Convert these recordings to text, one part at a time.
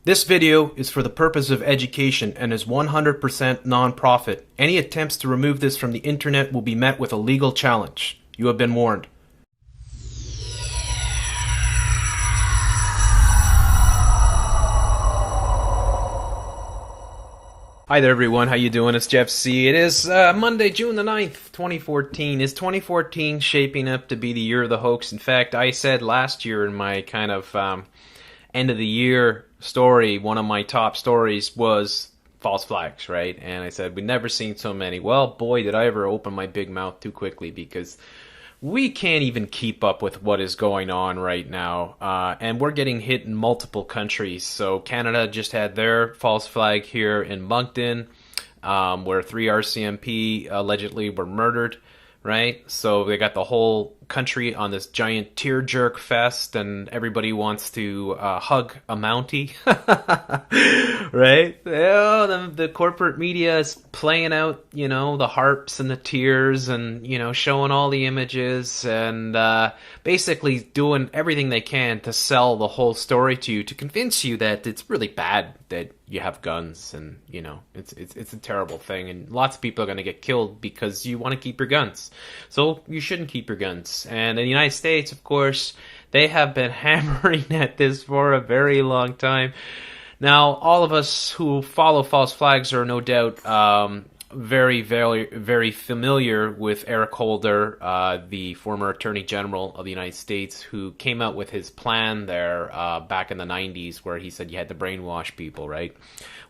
This video is for the purpose of education and is 100% non-profit. Any attempts to remove this from the internet will be met with a legal challenge. You have been warned. Hi there everyone, how you doing? It's Jeff C. It is Monday, June the 9th, 2014. Is 2014 shaping up to be the year of the hoax? In fact, I said last year in my kind of end of the year story, one of my top stories was false flags, right? And I said, we've never seen so many. Well, boy, did I ever open my big mouth too quickly, because we can't even keep up with what is going on right now. And we're getting hit in multiple countries. So Canada just had their false flag here in Moncton, where 3 RCMP allegedly were murdered, right? So they got the whole country on this giant tear jerk fest, and everybody wants to hug a Mountie, right? Oh, the corporate media is playing out, you know, the harps and the tears, and, you know, showing all the images, and basically doing everything they can to sell the whole story to you, to convince you that it's really bad that you have guns, and, you know, it's a terrible thing, and lots of people are going to get killed because you want to keep your guns. So you shouldn't keep your guns. And in the United States, of course, they have been hammering at this for a very long time. Now, all of us who follow false flags are no doubt very, very, very familiar with Eric Holder, the former Attorney General of the United States, who came out with his plan there back in the 90s, where he said you had to brainwash people, right?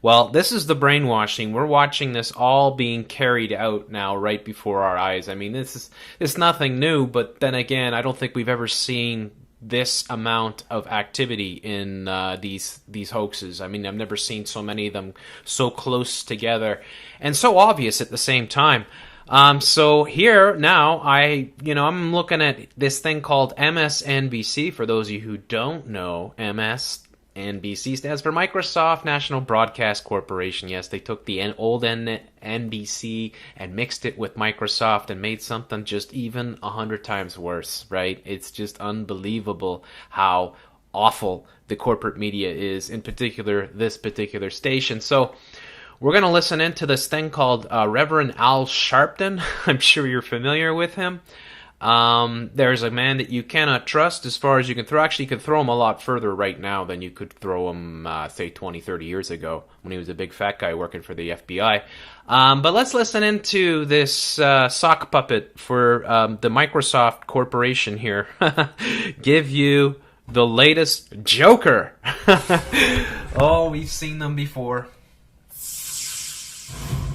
Well, this is the brainwashing. We're watching this all being carried out now right before our eyes. I mean, it's nothing new, but then again, I don't think we've ever seen this amount of activity in these hoaxes. I mean, I've never seen so many of them so close together and so obvious at the same time. So here now, I'm looking at this thing called MSNBC. For those of you who don't know, MSNBC stands for Microsoft National Broadcast Corporation. Yes, they took the old NBC and mixed it with Microsoft and made something just even 100 times worse, right? It's just unbelievable how awful the corporate media is, in particular this particular station. So we're going to listen into this thing called Reverend Al Sharpton. I'm sure you're familiar with him. There's a man that you cannot trust as far as you can throw. Actually, you could throw him a lot further right now than you could throw him, say, 20, 30 years ago when he was a big fat guy working for the FBI. But let's listen into this sock puppet for the Microsoft Corporation here. Give you the latest Joker. Oh, we've seen them before.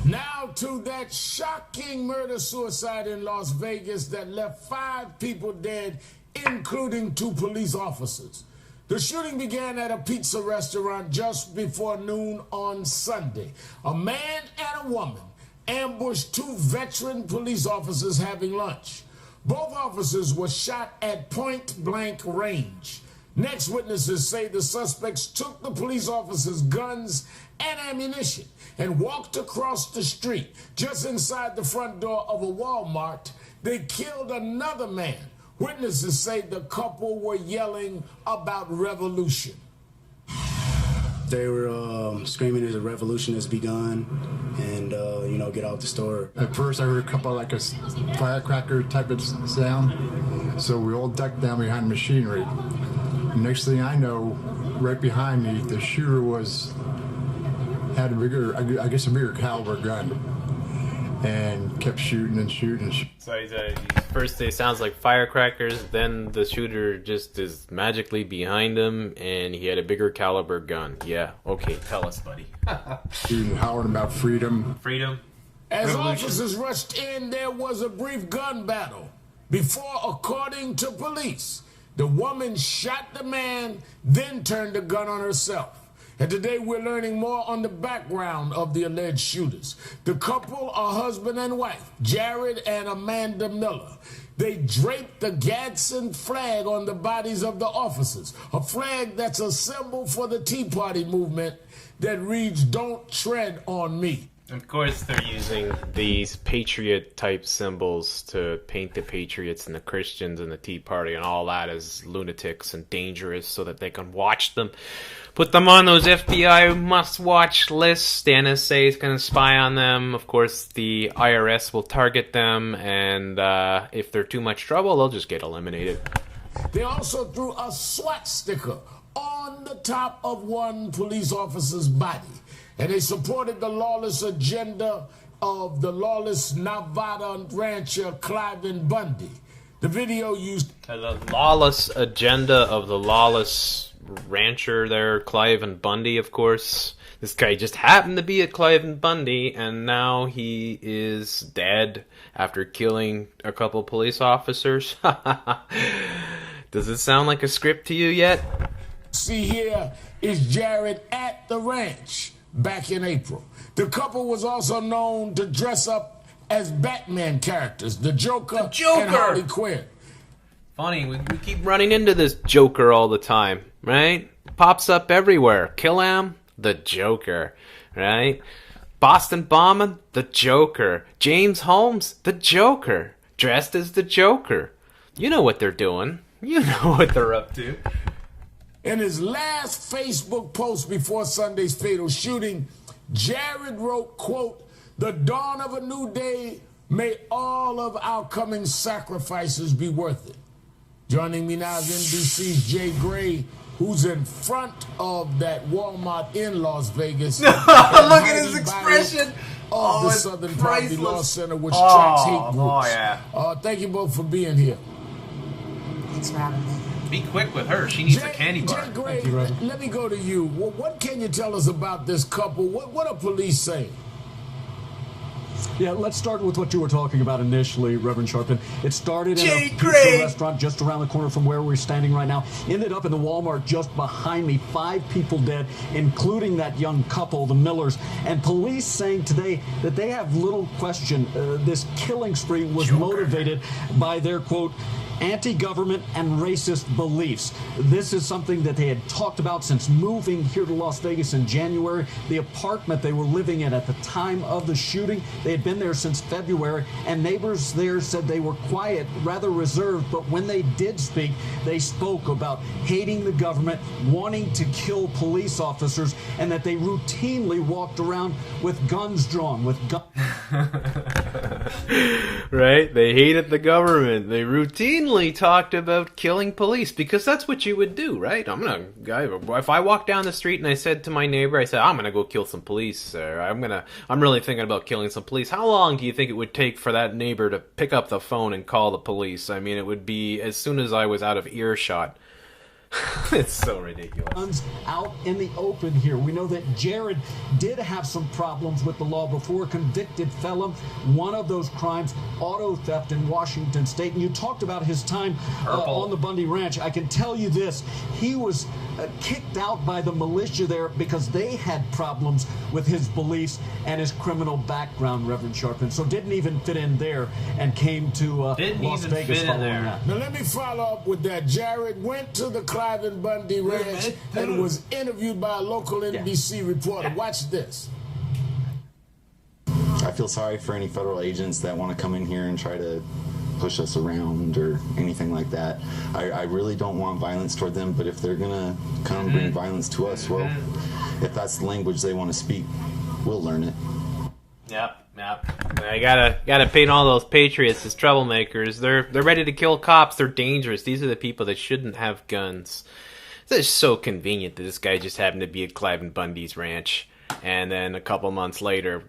Now to that shocking murder-suicide in Las Vegas that left 5 people dead, including 2 police officers. The shooting began at a pizza restaurant just before noon on Sunday. A man and a woman ambushed 2 veteran police officers having lunch. Both officers were shot at point-blank range. Next, witnesses say the suspects took the police officers' guns and ammunition and walked across the street. Just inside the front door of a Walmart, they killed another man. Witnesses say the couple were yelling about revolution. They were screaming that a revolution has begun and, get out the store. At first I heard a couple like a firecracker type of sound, so we all ducked down behind machinery. Next thing I know, right behind me, the shooter had a bigger caliber gun, and kept shooting and shooting. So first it sounds like firecrackers, then the shooter just is magically behind him, and he had a bigger caliber gun. Yeah, okay, tell us, buddy. Shooting, hollering about freedom. Freedom? As Revolution. officers rushed in, there was a brief gun battle before, according to police, the woman shot the man, then turned the gun on herself. And today we're learning more on the background of the alleged shooters. The couple are husband and wife, Jared and Amanda Miller. They draped the Gadsden flag on the bodies of the officers, a flag that's a symbol for the Tea Party movement that reads, "Don't tread on me." Of course, they're using these patriot-type symbols to paint the patriots and the Christians and the Tea Party and all that as lunatics and dangerous so that they can watch them put them on those FBI must-watch lists. The NSA is going to spy on them. Of course, the IRS will target them, and if they're too much trouble, they'll just get eliminated. They also threw a SWAT sticker on the top of one police officer's body, and they supported the lawless agenda of the lawless Nevada rancher Cliven Bundy. The video used the lawless agenda of the lawless rancher there, Cliven Bundy, of course. This guy just happened to be a Cliven Bundy, and now he is dead after killing a couple police officers. Does it sound like a script to you yet? See here is Jared at the ranch back in April. The couple was also known to dress up as Batman characters, the Joker and Harley Quinn. Funny, we keep running into this Joker all the time, right? Pops up everywhere. Kill-Am, the Joker, right? Boston Bombing, the Joker. James Holmes, the Joker. Dressed as the Joker. You know what they're doing. You know what they're up to. In his last Facebook post before Sunday's fatal shooting, Jared wrote, quote, "The dawn of a new day, may all of our coming sacrifices be worth it." Joining me now is NBC's Jay Gray, who's in front of that Walmart in Las Vegas. Look at his expression. Of the Southern Poverty Law Center, which tracks hate groups. Oh, yeah. Thank you both for being here. Thanks for having me. Be quick with her. She needs a candy bar. Jay Gray, let me go to you. What can you tell us about this couple? What are police saying? Yeah, let's start with what you were talking about initially, Reverend Sharpton. It started in a pizza restaurant just around the corner from where we're standing right now. Ended up in the Walmart just behind me. 5 people dead, including that young couple, the Millers. And police saying today that they have little question this killing spree was motivated by their, quote, anti-government and racist beliefs. This is something that they had talked about since moving here to Las Vegas in January. The apartment they were living in at the time of the shooting, they had been there since February, and neighbors there said they were quiet, rather reserved, but when they did speak, they spoke about hating the government, wanting to kill police officers, and that they routinely walked around with guns drawn, Right? They hated the government. They routinely talked about killing police because that's what you would do, right? If I walked down the street and I said to my neighbor, I said, I'm gonna go kill some police, or I'm really thinking about killing some police. How long do you think it would take for that neighbor to pick up the phone and call the police? I mean, it would be as soon as I was out of earshot. It's so ridiculous. Guns out in the open here. We know that Jared did have some problems with the law before, convicted felon. One of those crimes, auto theft in Washington State. And you talked about his time on the Bundy Ranch. I can tell you this. He was kicked out by the militia there because they had problems with his beliefs and his criminal background, Reverend Sharpton. So didn't even fit in there and came to Las Vegas following that. Now let me follow up with that. Jared went to the Cliven Bundy Ranch and was interviewed by a local NBC reporter. Watch this. I feel sorry for any federal agents that want to come in here and try to push us around or anything like that. I really don't want violence toward them, but if they're gonna come bring violence to us, well, if that's the language they want to speak, we'll learn it. Yep. I gotta paint all those patriots as troublemakers. They're ready to kill cops. They're dangerous. These are the people that shouldn't have guns. It's just so convenient that this guy just happened to be at Cliven Bundy's ranch. And then a couple months later,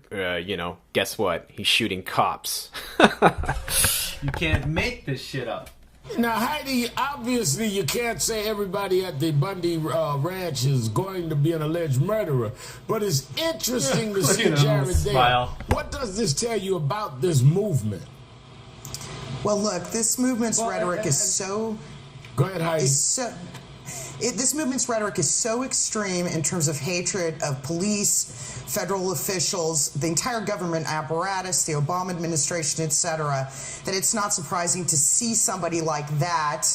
guess what? He's shooting cops. You can't make this shit up. Now, Heidi, obviously you can't say everybody at the Bundy Ranch is going to be an alleged murderer, but it's interesting to see Jared there. What does this tell you about this movement? Well, look, this movement's rhetoric is so... Go ahead, Heidi. This movement's rhetoric is so extreme in terms of hatred of police, federal officials, the entire government apparatus, the Obama administration, etc., that it's not surprising to see somebody like that,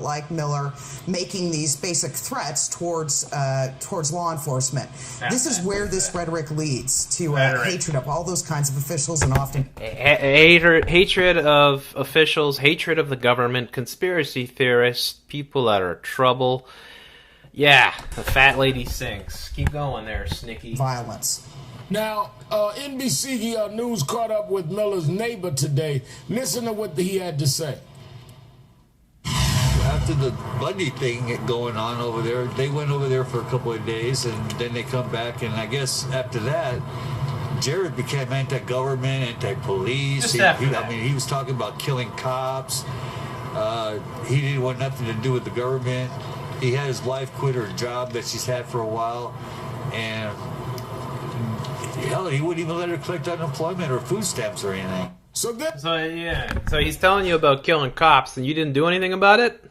like Miller, making these basic threats towards law enforcement. This is where this rhetoric leads to hatred of all those kinds of officials and often hatred of officials, hatred of the government, conspiracy theorists, people that are trouble. Yeah, the fat lady sings. Keep going there, Snicky. Violence. Now, NBC News caught up with Miller's neighbor today. Listen to what he had to say. After the Bundy thing going on over there, they went over there for a couple of days, and then they come back, and I guess after that, Jared became anti-government, anti-police. He was talking about killing cops. He didn't want nothing to do with the government. He had his wife quit her job that she's had for a while, and hell, he wouldn't even let her collect unemployment or food stamps or anything. So he's telling you about killing cops, and you didn't do anything about it?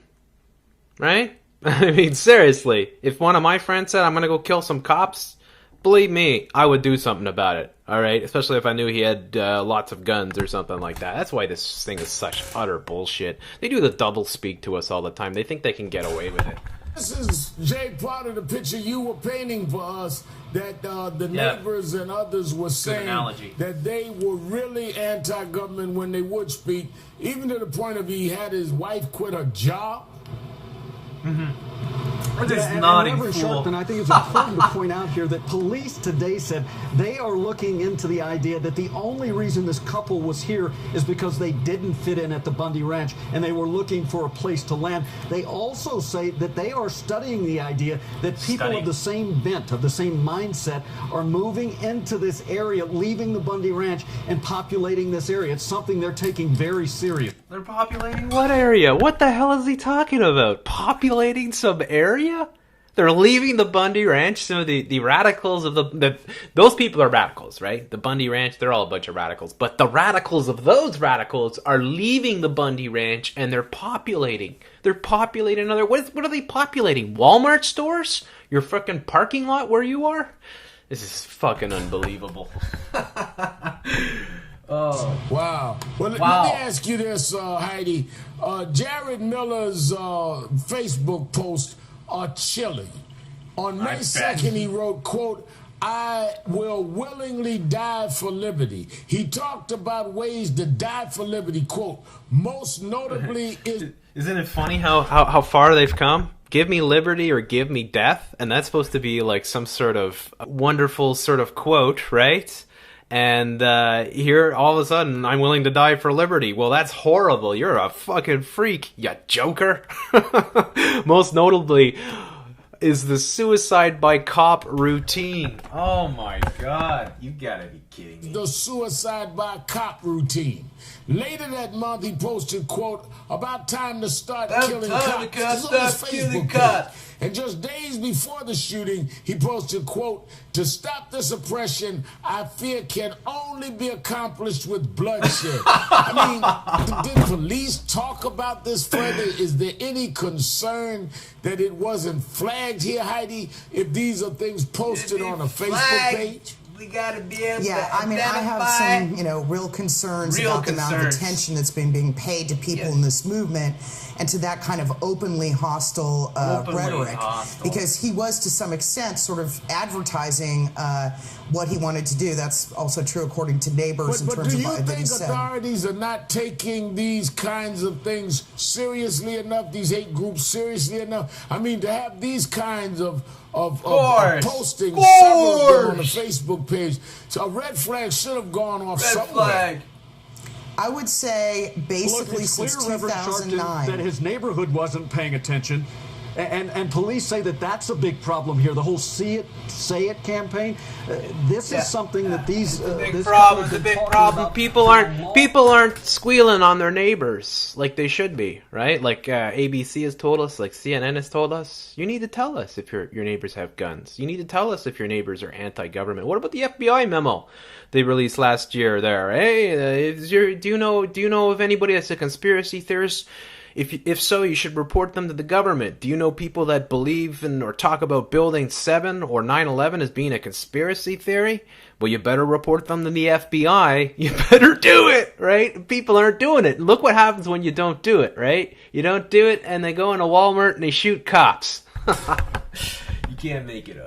Right? I mean, seriously, if one of my friends said I'm gonna go kill some cops, believe me, I would do something about it, alright? Especially if I knew he had lots of guns or something like that. That's why this thing is such utter bullshit. They do the double speak to us all the time. They think they can get away with it. This is, Jay, part of the picture you were painting for us, that the neighbors and others were saying that they were really anti-government when they would speak, even to the point of he had his wife quit her job. Reverend Sharpton, I think it's important to point out here that police today said they are looking into the idea that the only reason this couple was here is because they didn't fit in at the Bundy Ranch and they were looking for a place to land. They also say that they are studying the idea that people of the same bent, of the same mindset, are moving into this area, leaving the Bundy Ranch and populating this area. It's something they're taking very serious. They're populating what area? What the hell is he talking about? Populating some area? They're leaving the Bundy Ranch. So the radicals of those people are radicals, right? The Bundy Ranch, they're all a bunch of radicals. But the radicals of those radicals are leaving the Bundy Ranch and they're populating. They're populating another. What are they populating? Walmart stores? Your fucking parking lot where you are? This is fucking unbelievable. Oh. Wow. Well, let me ask you this, Heidi. Jared Miller's Facebook posts are chilling. On May 2nd, he wrote, quote, "I will willingly die for liberty." He talked about ways to die for liberty, quote, "most notably is..." Isn't it funny how far they've come? Give me liberty or give me death. And that's supposed to be like some sort of wonderful sort of quote, right? And here, all of a sudden, I'm willing to die for liberty. Well, that's horrible. You're a fucking freak, you joker. Most notably is the suicide by cop routine. Oh my god. You gotta be kidding me. The suicide by cop routine. Later that month, he posted, quote, "about time to start killing cops." On his Facebook page. And just days before the shooting, he posted, quote, "to stop this oppression, I fear can only be accomplished with bloodshed." I mean, did police talk about this further? Is there any concern that it wasn't flagged here, Heidi, if these are things posted on a Facebook page? We gotta be able to I mean, I have some, real concerns about the amount of attention that's been being paid to people in this movement and to that kind of openly hostile rhetoric. Because he was, to some extent, sort of advertising what he wanted to do. That's also true according to neighbors in terms of what he said. But do you think authorities are not taking these kinds of things seriously enough, these hate groups seriously enough? I mean, to have these kinds of posting, several of them on the Facebook page. So a red flag should have gone off somewhere. I would say basically since 2009 that his neighborhood wasn't paying attention. And police say that that's a big problem here. The whole "See It, Say It" campaign. This is something that these. It's a big problem. People aren't squealing on their neighbors like they should be, right? Like ABC has told us, like CNN has told us. You need to tell us if your neighbors have guns. You need to tell us if your neighbors are anti-government. What about the FBI memo they released last year? There, hey, do you know if anybody that's a conspiracy theorist? If so, you should report them to the government. Do you know people that believe in or talk about Building 7 or 9/11 as being a conspiracy theory? Well, you better report them to the FBI. You better do it, right? People aren't doing it. Look what happens when you don't do it, right? You don't do it, and they go into Walmart and they shoot cops. You can't make it up.